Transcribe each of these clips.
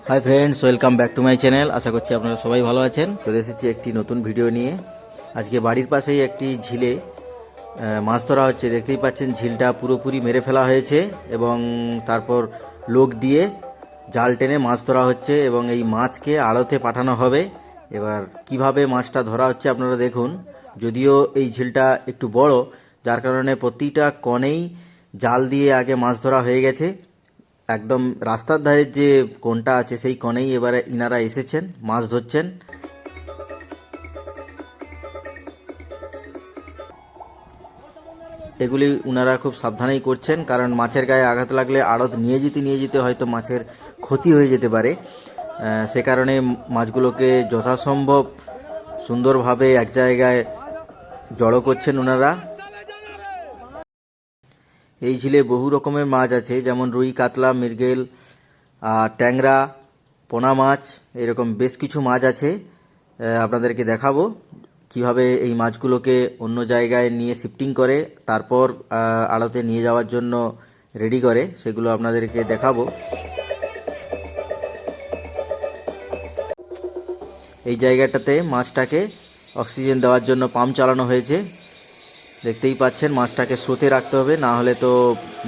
High friends, welcome back to my channel. আশা করছি আপনারা সবাই ভালো আছেন। চলে এসেছি একটি নতুন ভিডিও নিয়ে। আজকে বাড়ির পাশেই একটি ঝিলে মাছ ধরা হচ্ছে। দেখতেই পাচ্ছেন ঝিলটা পুরোপুরি মেরে ফেলা হয়েছে এবং তারপর লোক দিয়ে জাল টেনে মাছ ধরা হচ্ছে এবং এই মাছকে আড়তে পাঠানো হবে। এবার কিভাবে মাছটা ধরা হচ্ছে আপনারা দেখুন। যদিও এই ঝিলটা একটু বড়, যার কারণে প্রতিটা কনেই জাল দিয়ে আগে মাছ ধরা হয়ে গেছে। একদম রাস্তার ধারে যে কোণটা আছে সেই কোণেই এবারে ইনারা এসেছেন, মাছ ধরছেন। এগুলি উনারা খুব সাবধানেই করছেন, কারণ মাছের গায়ে আঘাত লাগলে আড়ত নিয়ে যেতে হয়তো মাছের ক্ষতি হয়ে যেতে পারে। সে কারণে মাছগুলোকে যথাসম্ভব সুন্দরভাবে এক জায়গায় জড়ো করছেন ওনারা। এই ঝিলে বহু রকমের মাছ আছে, যেমন রুই, কাতলা, মৃগেল, ট্যাংরা, পোনা মাছ, এরকম বেশ কিছু মাছ আছে। আপনাদেরকে দেখাবো কিভাবে এই মাছগুলোকে অন্য জায়গায় নিয়ে শিফটিং করে তারপর আড়তে নিয়ে যাওয়ার জন্য রেডি করে, সেগুলো আপনাদেরকে দেখাবো। এই জায়গাটাতে মাছটাকে অক্সিজেন দেওয়ার জন্য পাম্প চালানো হয়েছে। দেখতেই পাচ্ছেন মাছটাকে স্রোতে রাখতে হবে, না হলে তো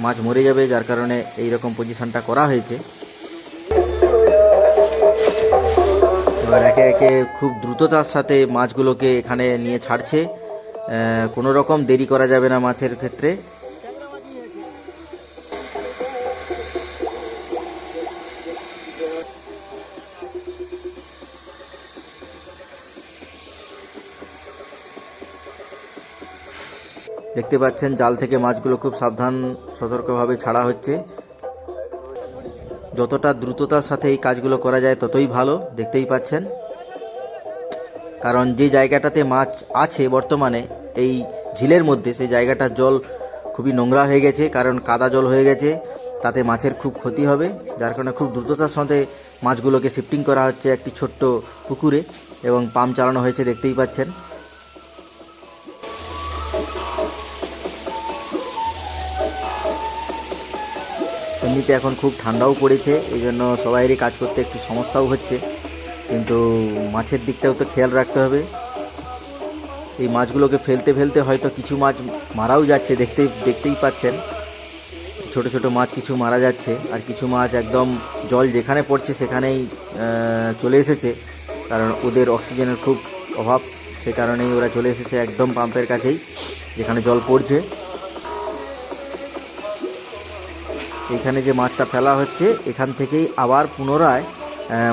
মাছ মরে যাবে, যার কারণে এই রকম পজিশনটা করা হয়েছে। এবার একে একে খুব দ্রুততার সাথে মাছগুলোকে এখানে নিয়ে ছাড়ছে। কোনো রকম দেরি করা যাবে না মাছের ক্ষেত্রে। দেখতে পাচ্ছেন জাল থেকে মাছগুলো খুব সাবধান সতর্কভাবে ছাড়া হচ্ছে। যতটা দ্রুততার সাথে এই কাজগুলো করা যায় ততই ভালো। দেখতেই পাচ্ছেন, কারণ যে জায়গাটাতে মাছ আছে বর্তমানে এই ঝিলের মধ্যে, সেই জায়গাটার জল খুবই নোংরা হয়ে গেছে, কারণ কাদা জল হয়ে গেছে। তাতে মাছের খুব ক্ষতি হবে, যার কারণে খুব দ্রুততার সাথে মাছগুলোকে শিফটিং করা হচ্ছে একটি ছোট্ট পুকুরে এবং পাম্প চালানো হয়েছে, দেখতেই পাচ্ছেন। এমনিতে এখন খুব ঠান্ডাও পড়েছে, এই জন্য সবাইয়েরই কাজ করতে একটু সমস্যাও হচ্ছে, কিন্তু মাছের দিকটাও তো খেয়াল রাখতে হবে। এই মাছগুলোকে ফেলতে ফেলতে হয়তো কিছু মাছ মারাও যাচ্ছে, দেখতেই পাচ্ছেন। ছোট ছোট মাছ কিছু মারা যাচ্ছে, আর কিছু মাছ একদম জল যেখানে পড়ছে সেখানেই চলে এসেছে, কারণ ওদের অক্সিজেনের খুব অভাব। সে কারণেই ওরা চলে এসেছে একদম পাম্পের কাছেই, যেখানে জল পড়ছে। এইখানে যে মাছটা ফেলা হচ্ছে, এখান থেকেই আবার পুনরায়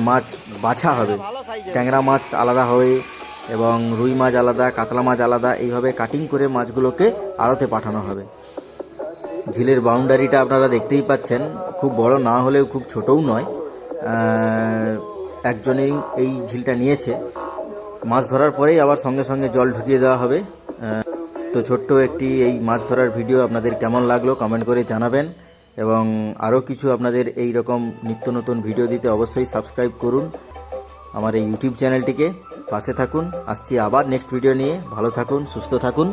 মাছ বাছা হবে। ট্যাংরা মাছ আলাদা হবে এবং রুই মাছ আলাদা, কাতলা মাছ আলাদা, এইভাবে কাটিং করে মাছগুলোকে আড়তে পাঠানো হবে। ঝিলের বাউন্ডারিটা আপনারা দেখতেই পাচ্ছেন, খুব বড় না হলেও খুব ছোটও নয়। একজনেই এই ঝিলটা নিয়েছে। মাছ ধরার পরেই আবার সঙ্গে সঙ্গে জল ঢুকিয়ে দেওয়া হবে। তো ছোট্ট একটি এই মাছ ধরার ভিডিও আপনাদের কেমন লাগলো কমেন্ট করে জানাবেন, এবং আরও কিছু আপনাদের এই রকম নিত্য নতুন ভিডিও দিতে অবশ্যই সাবস্ক্রাইব করুন আমার এই ইউটিউব চ্যানেলটিকে। পাশে থাকুন, আসছি আবার নেক্সট ভিডিও নিয়ে। ভালো থাকুন, সুস্থ থাকুন।